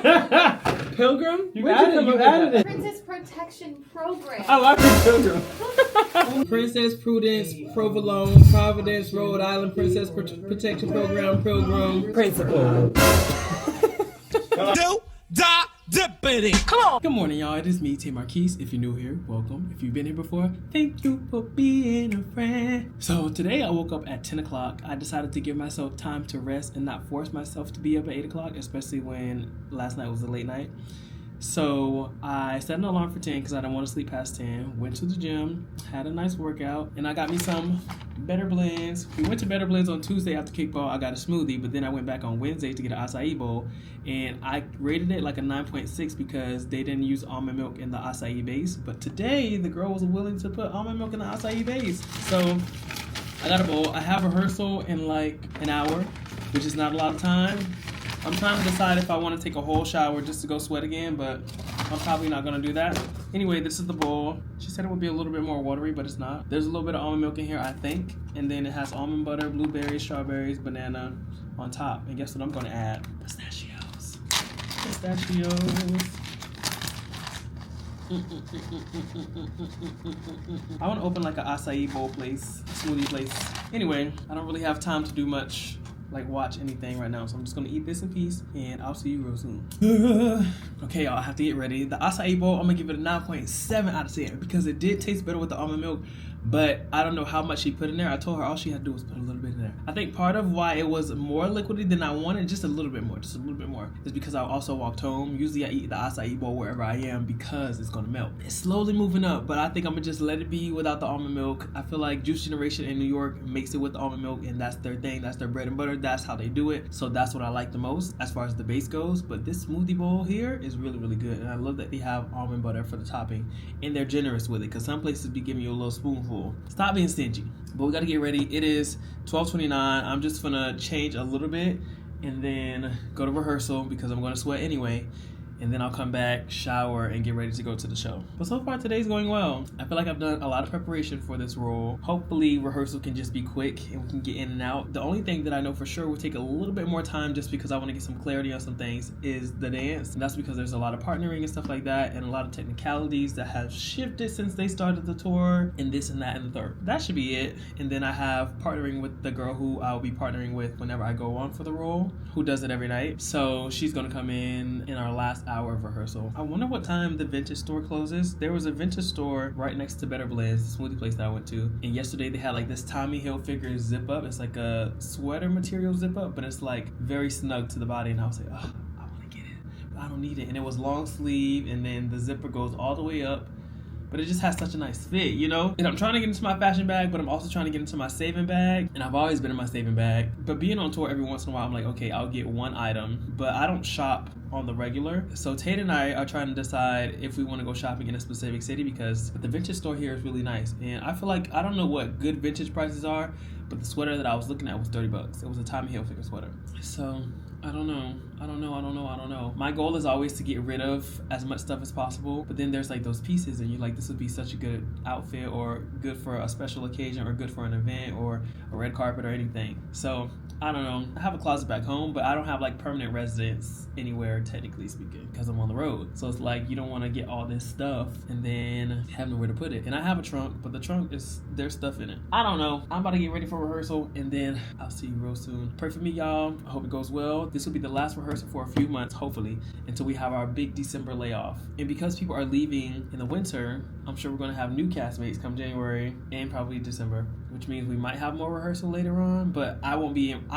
Pilgrim? You added it. Princess Protection Program. I like Pilgrim. Princess Prudence, Provolone, Providence, Rhode Island, Princess Protection Program, Pilgrim. Principal. Do da dippity. Come on. Good morning, y'all. It is me, T. Marquise. If you're new here, welcome. If you've been here before, thank you for being a friend. So today I woke up at 10 o'clock. I decided to give myself time to rest and not force myself to be up at 8 o'clock, especially when last night was a late night. So I set an alarm for 10 because I didn't want to sleep past 10. Went to the gym, had a nice workout, and I got me some Better Blends. We went to Better Blends on Tuesday after kickball. I got a smoothie, but then I went back on Wednesday to get an acai bowl, and I rated it like a 9.6 because they didn't use almond milk in the acai base. But today, the girl was willing to put almond milk in the acai base. So I got a bowl. I have rehearsal in like an hour, which is not a lot of time. I'm trying to decide if I want to take a whole shower just to go sweat again, but I'm probably not going to do that. Anyway, this is the bowl. She said it would be a little bit more watery, but it's not. There's a little bit of almond milk in here, I think. And then it has almond butter, blueberries, strawberries, banana on top. And guess what I'm going to add? Pistachios. Pistachios. I want to open like an acai bowl place, smoothie place. Anyway, I don't really have time to do much, like watch anything right now, so I'm just gonna eat this in peace, and I'll see you real soon. Okay, y'all, I have to get ready. The acai bowl, I'm gonna give it a 9.7 out of 10 because it did taste better with the almond milk, but I don't know how much she put in there. I told her all she had to do was put a little bit in there. I think part of why it was more liquidy than I wanted, just a little bit more, is because I also walked home. Usually I eat the acai bowl wherever I am because it's gonna melt. It's slowly moving up, but I think I'm gonna just let it be without the almond milk. I feel like Juice Generation in New York makes it with the almond milk, and that's their thing. That's their bread and butter. That's how they do it. So that's what I like the most as far as the base goes. But this smoothie bowl here is really, really good, and I love that they have almond butter for the topping, and they're generous with it because some places be giving you a little spoonful. Stop being stingy. But we gotta get ready. It is 12:29. I'm just gonna change a little bit and then go to rehearsal because I'm gonna sweat anyway. And then I'll come back, shower, and get ready to go to the show. But so far, today's going well. I feel like I've done a lot of preparation for this role. Hopefully, rehearsal can just be quick and we can get in and out. The only thing that I know for sure will take a little bit more time just because I want to get some clarity on some things is the dance. And that's because there's a lot of partnering and stuff like that and a lot of technicalities that have shifted since they started the tour and this and that and the third. That should be it. And then I have partnering with the girl who I'll be partnering with whenever I go on for the role, who does it every night. So she's going to come in our last hour of rehearsal. I wonder what time the vintage store closes. There was a vintage store right next to Better Blends, the smoothie place that I went to. And yesterday they had like this Tommy Hilfiger zip up. It's like a sweater material zip up, but it's like very snug to the body. And I was like, oh, I want to get it, but I don't need it. And it was long sleeve, and then the zipper goes all the way up. But it just has such a nice fit, you know? And I'm trying to get into my fashion bag, but I'm also trying to get into my saving bag. And I've always been in my saving bag. But being on tour every once in a while, I'm like, okay, I'll get one item. But I don't shop on the regular. So Tate and I are trying to decide if we want to go shopping in a specific city because the vintage store here is really nice. And I feel like, I don't know what good vintage prices are, but the sweater that I was looking at was $30. It was a Tommy Hilfiger sweater. So I don't know. My goal is always to get rid of as much stuff as possible, but then there's like those pieces and you're like, this would be such a good outfit or good for a special occasion or good for an event or a red carpet or anything. So I don't know. I have a closet back home, but I don't have like permanent residence anywhere, technically speaking, because I'm on the road. So it's like you don't want to get all this stuff and then have nowhere to put it. And I have a trunk, but the trunk is, there's stuff in it. I don't know. I'm about to get ready for rehearsal and then I'll see you real soon. Pray for me, y'all. I hope it goes well. This will be the last rehearsal for a few months, hopefully, until we have our big December layoff. And because people are leaving in the winter, I'm sure we're going to have new castmates come January and probably December, which means we might have more rehearsal later on, but I won't be in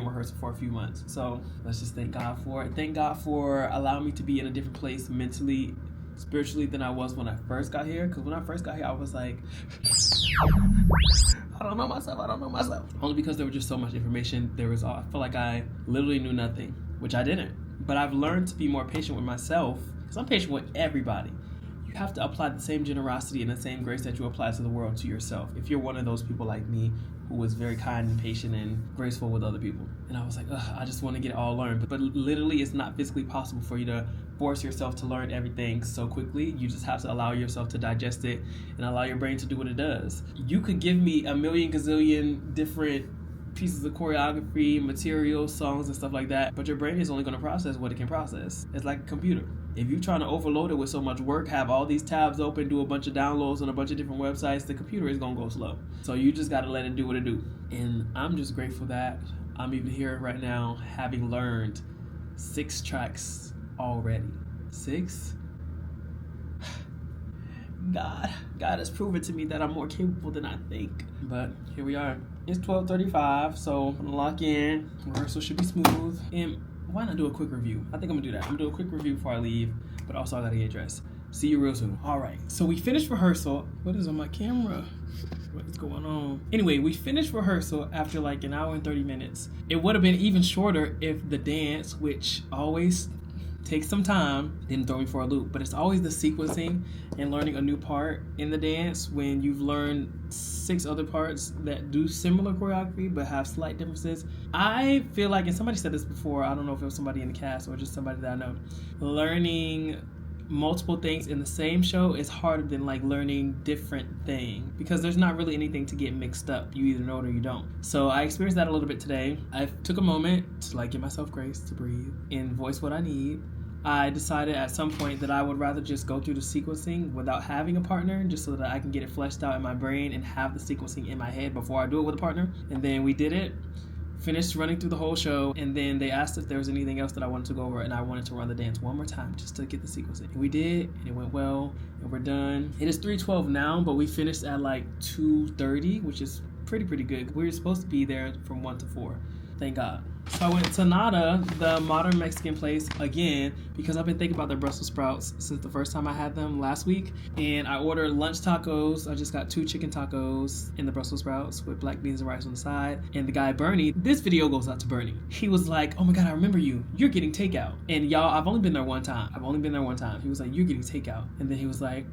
rehearsal for a few months. So let's just thank God for it. Thank God for allowing me to be in a different place mentally, spiritually than I was when I first got here. Because when I first got here, I was like, I don't know myself. Only because there was just so much information. I feel like I literally knew nothing, which I didn't. But I've learned to be more patient with myself because I'm patient with everybody. You have to apply the same generosity and the same grace that you apply to the world to yourself. If you're one of those people like me who was very kind and patient and graceful with other people. And I was like, I just want to get it all learned. But literally, it's not physically possible for you to force yourself to learn everything so quickly. You just have to allow yourself to digest it and allow your brain to do what it does. You could give me a million gazillion different pieces of choreography, materials, songs, and stuff like that. But your brain is only going to process what it can process. It's like a computer. If you're trying to overload it with so much work, have all these tabs open, do a bunch of downloads on a bunch of different websites, the computer is going to go slow. So you just got to let it do what it do. And I'm just grateful that I'm even here right now having learned 6 tracks already. 6? God has proven to me that I'm more capable than I think. But here we are. It's 12:35, so I'm gonna lock in. Rehearsal should be smooth. And why not do a quick review? I think I'm gonna do that. I'm gonna do a quick review before I leave, but also I gotta get dressed. See you real soon. All right, so we finished rehearsal. What is on my camera? What is going on? Anyway, we finished rehearsal after like an hour and 30 minutes. It would have been even shorter if the dance, which always takes some time, didn't throw me for a loop, but it's always the sequencing and learning a new part in the dance when you've learned 6 other parts that do similar choreography but have slight differences. I feel like, and somebody said this before, I don't know if it was somebody in the cast or just somebody that I know, learning multiple things in the same show is harder than like learning different things because there's not really anything to get mixed up. You either know it or you don't. So I experienced that a little bit today. I took a moment to like give myself grace to breathe and voice what I need. I decided at some point that I would rather just go through the sequencing without having a partner, just so that I can get it fleshed out in my brain and have the sequencing in my head before I do it with a partner. And then we did it. Finished running through the whole show, and then they asked if there was anything else that I wanted to go over, and I wanted to run the dance one more time just to get the sequencing. And we did, and it went well, and we're done. It is 3:12 now, but we finished at like 2:30, which is pretty good. We were supposed to be there from 1 to 4. Thank God. So I went to Nada, the modern Mexican place, again, because I've been thinking about their Brussels sprouts since the first time I had them last week. And I ordered lunch tacos. I just got 2 chicken tacos in the Brussels sprouts with black beans and rice on the side. And the guy, Bernie, this video goes out to Bernie. He was like, oh my God, I remember you. You're getting takeout. And y'all, I've only been there one time. He was like, you're getting takeout. And then he was like,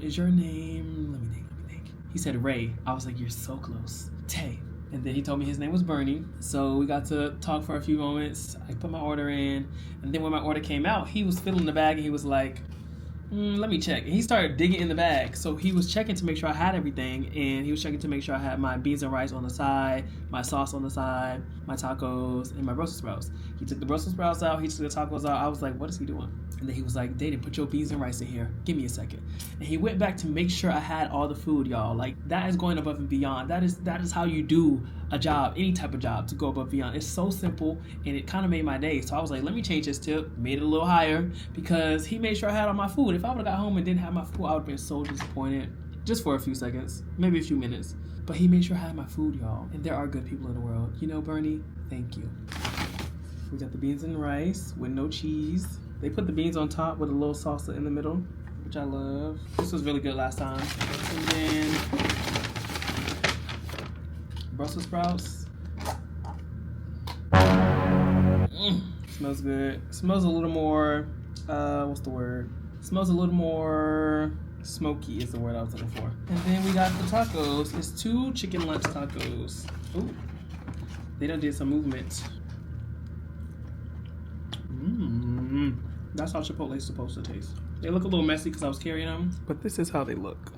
is your name, let me think. He said Ray. I was like, you're so close. Tay. And then he told me his name was Bernie. So we got to talk for a few moments. I put my order in. And then when my order came out, he was filling the bag and he was like, let me check. And he started digging in the bag. So he was checking to make sure I had everything. And he was checking to make sure I had my beans and rice on the side, my sauce on the side, my tacos, and my Brussels sprouts. He took the Brussels sprouts out. He took the tacos out. I was like, what is he doing? And then he was like, Dayton, put your beans and rice in here. Give me a second. And he went back to make sure I had all the food, y'all. Like, that is going above and beyond. That is how you do a job, any type of job, to go above and beyond. It's so simple, and it kind of made my day. So I was like, let me change his tip. Made it a little higher because he made sure I had all my food. If I would have got home and didn't have my food, I would have been so disappointed. Just for a few seconds, maybe a few minutes. But he made sure I had my food, y'all. And there are good people in the world. You know, Bernie, thank you. We got the beans and rice with no cheese. They put the beans on top with a little salsa in the middle, which I love. This was really good last time. And then Brussels sprouts. Smells good. Smells a little more, what's the word? Smells a little more smoky is the word I was looking for. And then we got the tacos. It's 2 chicken lunch tacos. Ooh, they done did some movement. That's how Chipotle is supposed to taste. They look a little messy because I was carrying them, but this is how they look.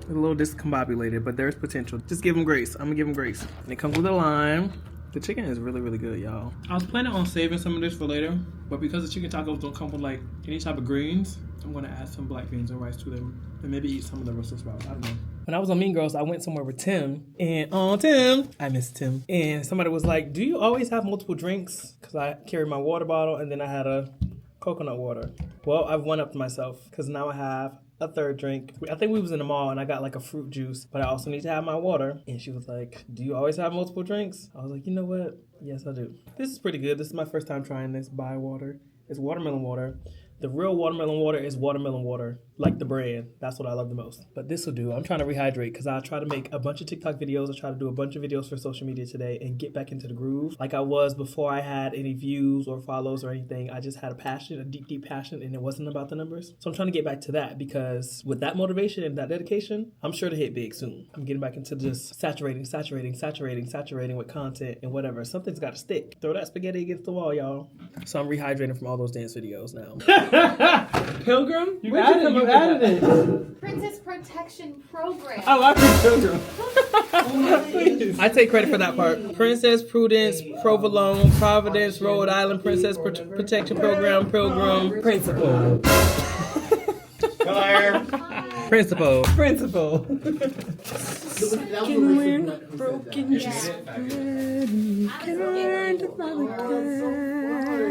A little discombobulated, but there's potential. Just give them grace. I'm gonna give them grace. And it comes with a lime. The chicken is really good, y'all. I was planning on saving some of this for later, but because the chicken tacos don't come with like any type of greens, I'm gonna add some black beans and rice to them and maybe eat some of the Brussels sprouts. I don't know. When I was on Mean Girls, I went somewhere with Tim, and Tim, I miss Tim. And somebody was like, do you always have multiple drinks? Because I carried my water bottle, and then I had a coconut water. Well, I've one-upped myself, because now I have a third drink. I think we was in the mall, and I got like a fruit juice, but I also need to have my water. And she was like, do you always have multiple drinks? I was like, you know what? Yes, I do. This is pretty good. This is my first time trying this Bai water. It's watermelon water. The real watermelon water is watermelon water, like the brand. That's what I love the most. But this will do. I'm trying to rehydrate because I try to make a bunch of TikTok videos. I try to do a bunch of videos for social media today and get back into the groove like I was before I had any views or follows or anything. I just had a passion, a deep passion, and it wasn't about the numbers. So I'm trying to get back to that because with that motivation and that dedication, I'm sure to hit big soon. I'm getting back into just saturating with content and whatever. Something's got to stick. Throw that spaghetti against the wall, y'all. So I'm rehydrating from all those dance videos now. Pilgrim? You added it. Princess Protection Program. I like Pilgrim. I take credit for that part. Princess Prudence, Provolone, Providence, Rhode Island, Princess Protection Program, Pilgrim. Principal. Principal. Principal.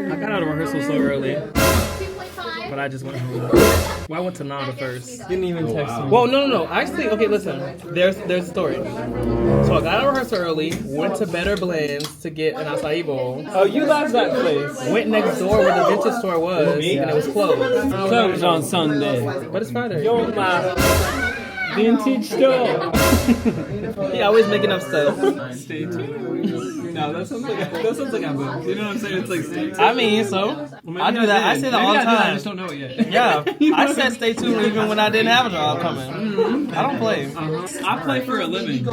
I got out of rehearsal so early, 2.5. but I just went home. Well, I went to Nada first. Didn't even text me. Well, no. Actually, okay, listen. There's a story. So I got out of rehearsal early, went to Better Blends to get an acai bowl. Oh, you love that place. Went next door where the vintage store was, and it was closed. Closed on Sunday. But it's Friday. You're my vintage store. He always making up stuff. Stay tuned. No, that sounds like I'm good. You know what I'm saying? It's like stay tuned. I mean, so I do that. I say that all the I time. just don't know it yet. Yeah, I said stay tuned even when I didn't have a job coming. I don't play. I play for a living.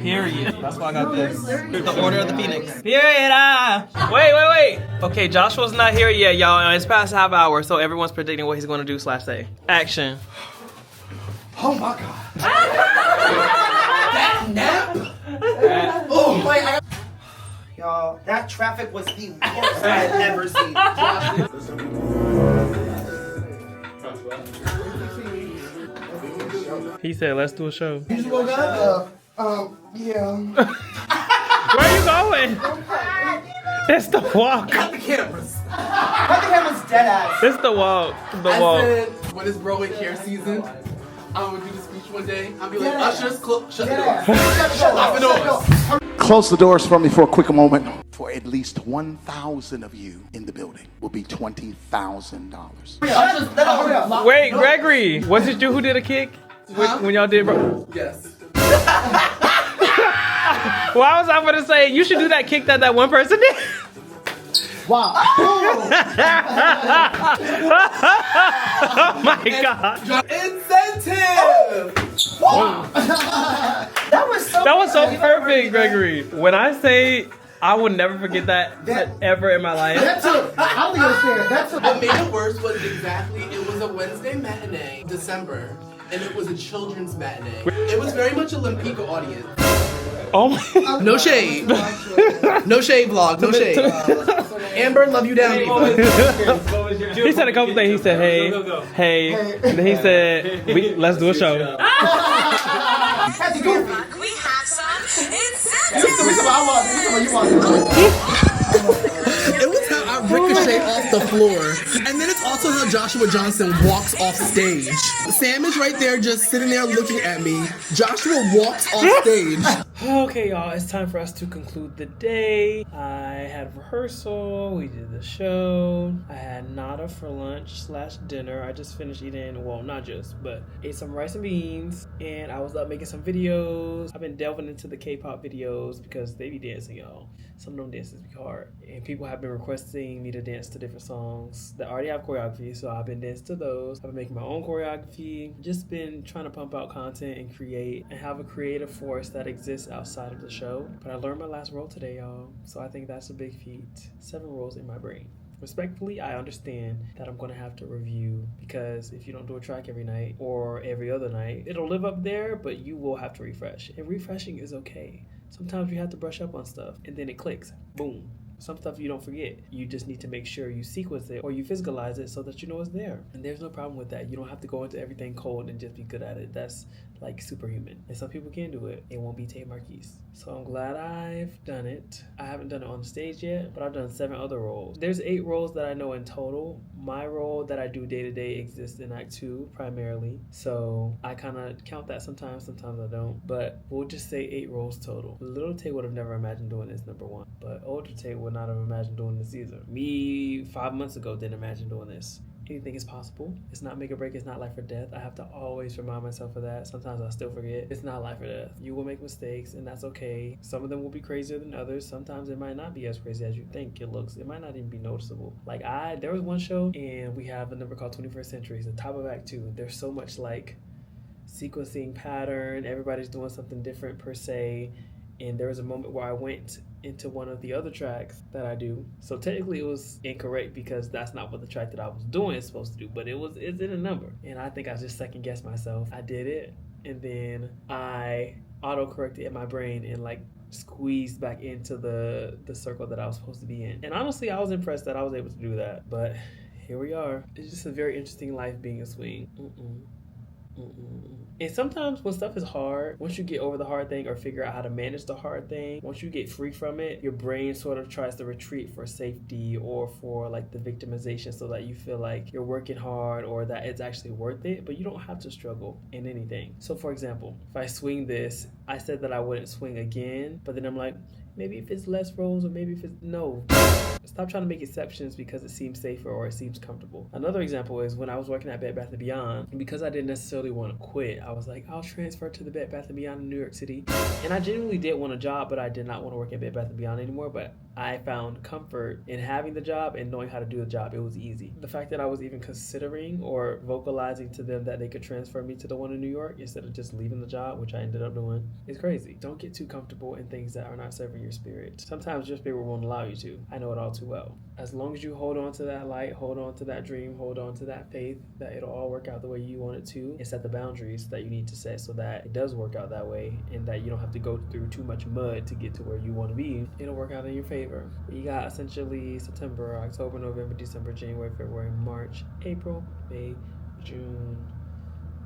Period. That's why I got this. The Order of the Phoenix. Period. Wait. Okay, Joshua's not here yet, y'all. And it's past half hour, so everyone's predicting what he's going to do / say. Action. Oh my god. That nap? Oh my. Y'all, that traffic was the worst I had ever seen. He said, let's do a show. Yeah. Where are you going? It's the walk. Cut the cameras. Cut the cameras dead ass. It's the walk. The I walk. said, when it's Broadway Care season, I'm gonna do the speech one day. I'll be like, ushers, shut the door. Lock the doors. Close the doors for me for a quick moment. For at least 1,000 of you in the building will be $20,000. Wait, Gregory. Was it you who did a kick? When y'all did, bro? Yes. Why was I gonna say you should do that kick that one person did? Wow. Oh my god. Incentive! That was so perfect, Gregory. When I say I will never forget that ever in my life. What made it worse was it was a Wednesday matinee, December, and it was a children's matinee. It was very much a Limpico audience. Oh my. No shade. No shade, vlog. No shade. Amber, love you down. He said a couple things. He said, hey, and then he said, let's do a show. We have some It was how I ricochet off the floor. And then it's also how Joshua Johnson walks off stage. Sam is right there just sitting there looking at me. Joshua walks off stage. Okay, y'all, it's time for us to conclude the day. I had rehearsal, we did the show. I had Nada for lunch / dinner. I just finished eating, well, not just, but ate some rice and beans. And I was up making some videos. I've been delving into the K-pop videos because they be dancing, y'all. Some of them dances be hard. And people have been requesting me to dance to different songs that already have choreography, so I've been dancing to those. I've been making my own choreography. Just been trying to pump out content and create and have a creative force that exists outside of the show. But I learned my last role today, y'all. So I think that's a big feat. 7 roles in my brain. Respectfully, I understand that I'm going to have to review because if you don't do a track every night or every other night, it'll live up there, but you will have to refresh. And refreshing is okay. Sometimes you have to brush up on stuff and then it clicks. Boom. Some stuff you don't forget. You just need to make sure you sequence it or you physicalize it so that you know it's there. And there's no problem with that. You don't have to go into everything cold and just be good at it. That's like superhuman. And some people can do it. It won't be Tay Marquise. So I'm glad I've done it. I haven't done it on the stage yet, but I've done 7 other roles. There's 8 roles that I know in total. My role that I do day to day exists in Act 2 primarily. So I kind of count that sometimes I don't. But we'll just say 8 roles total. Little Tay would have never imagined doing this, number 1. But older Tay would not have imagined doing this either. Me 5 months ago didn't imagine doing this. Anything is possible. It's not make or break. It's not life or death. I have to always remind myself of that. Sometimes I still forget. It's not life or death. You will make mistakes, and that's okay. Some of them will be crazier than others. Sometimes it might not be as crazy as you think it looks. It might not even be noticeable. Like there was one show, and we have a number called 21st Century. It's the top of Act 2. There's so much like sequencing pattern. Everybody's doing something different per se. And there was a moment where I went into one of the other tracks that I do. So technically it was incorrect because that's not what the track that I was doing is supposed to do, but it's in a number. And I think I just second guessed myself. I did it, and then I auto-corrected in my brain and like squeezed back into the circle that I was supposed to be in. And honestly, I was impressed that I was able to do that. But here we are. It's just a very interesting life being a swing. And sometimes when stuff is hard, once you get over the hard thing or figure out how to manage the hard thing, once you get free from it, your brain sort of tries to retreat for safety or for like the victimization, so that you feel like you're working hard or that it's actually worth it, but you don't have to struggle in anything. So for example, if I swing this, I said that I wouldn't swing again, but then I'm like, maybe if it's less rolls, or maybe if it's no. Stop trying to make exceptions because it seems safer or it seems comfortable. Another example is when I was working at Bed Bath & Beyond, and because I didn't necessarily want to quit, I was like, I'll transfer to the Bed Bath & Beyond in New York City. And I genuinely did want a job, but I did not want to work at Bed Bath & Beyond anymore. But I found comfort in having the job and knowing how to do the job. It was easy. The fact that I was even considering or vocalizing to them that they could transfer me to the one in New York instead of just leaving the job, which I ended up doing, is crazy. Don't get too comfortable in things that are not serving your spirit. Sometimes your spirit won't allow you to. I know it all too well. As long as you hold on to that light, hold on to that dream, hold on to that faith that it'll all work out the way you want it to, and set the boundaries that you need to set so that it does work out that way and that you don't have to go through too much mud to get to where you want to be, it'll work out in your favor. You got essentially September, October, November, December, January, February, March, April, May, June,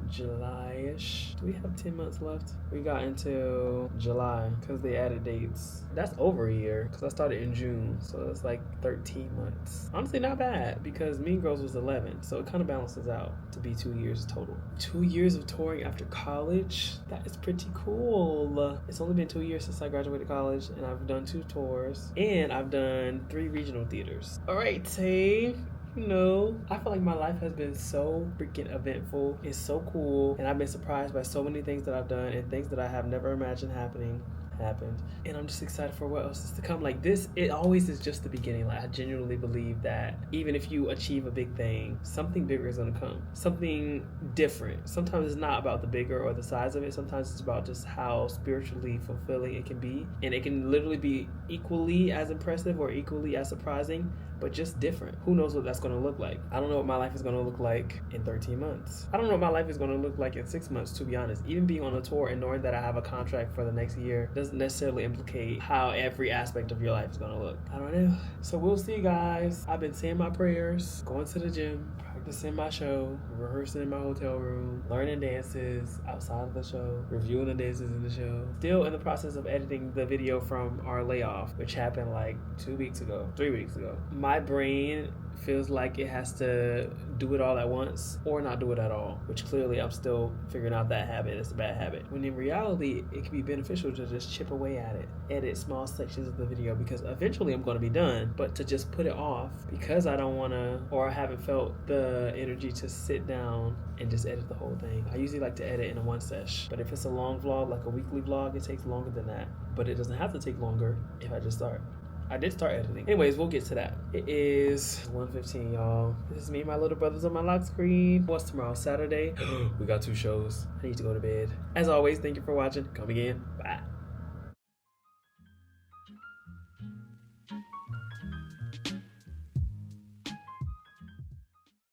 July-ish. Do we have 10 months left? We got until July because they added dates. That's over a year because I started in June, so it's like 13 months. Honestly, not bad because Mean Girls was 11, so it kind of balances out to be 2 years total. 2 years of touring after college? That is pretty cool. It's only been 2 years since I graduated college, and I've done 2 tours, and I've done 3 regional theaters. All right, team. You know, I feel like my life has been so freaking eventful. It's so cool. And I've been surprised by so many things that I've done and things that I have never imagined happened. And I'm just excited for what else is to come. Like this, it always is just the beginning. Like I genuinely believe that even if you achieve a big thing, something bigger is going to come. Something different. Sometimes it's not about the bigger or the size of it. Sometimes it's about just how spiritually fulfilling it can be. And it can literally be equally as impressive or equally as surprising, but just different. Who knows what that's going to look like? I don't know what my life is going to look like in 13 months. I don't know what my life is going to look like in 6 months, to be honest. Even being on a tour and knowing that I have a contract for the next year doesn't necessarily implicate how every aspect of your life is going to look. I don't know. So we'll see, guys. I've been saying my prayers, going to the gym, practicing my show, rehearsing in my hotel room, learning dances outside of the show, reviewing the dances in the show. Still in the process of editing the video from our layoff, which happened like 3 weeks ago. My brain feels like it has to do it all at once or not do it at all, which clearly I'm still figuring out that habit. It's a bad habit. When in reality, it can be beneficial to just chip away at it, edit small sections of the video, because eventually I'm going to be done, but to just put it off because I don't want to, or I haven't felt the energy to sit down and just edit the whole thing. I usually like to edit in a one sesh, but if it's a long vlog, like a weekly vlog, it takes longer than that, but it doesn't have to take longer if I just start. I did start editing. Anyways, we'll get to that. It is 1:15, y'all. This is me and my little brothers on my lock screen. What's tomorrow? Saturday? We got 2 shows. I need to go to bed. As always, thank you for watching. Come again. Bye.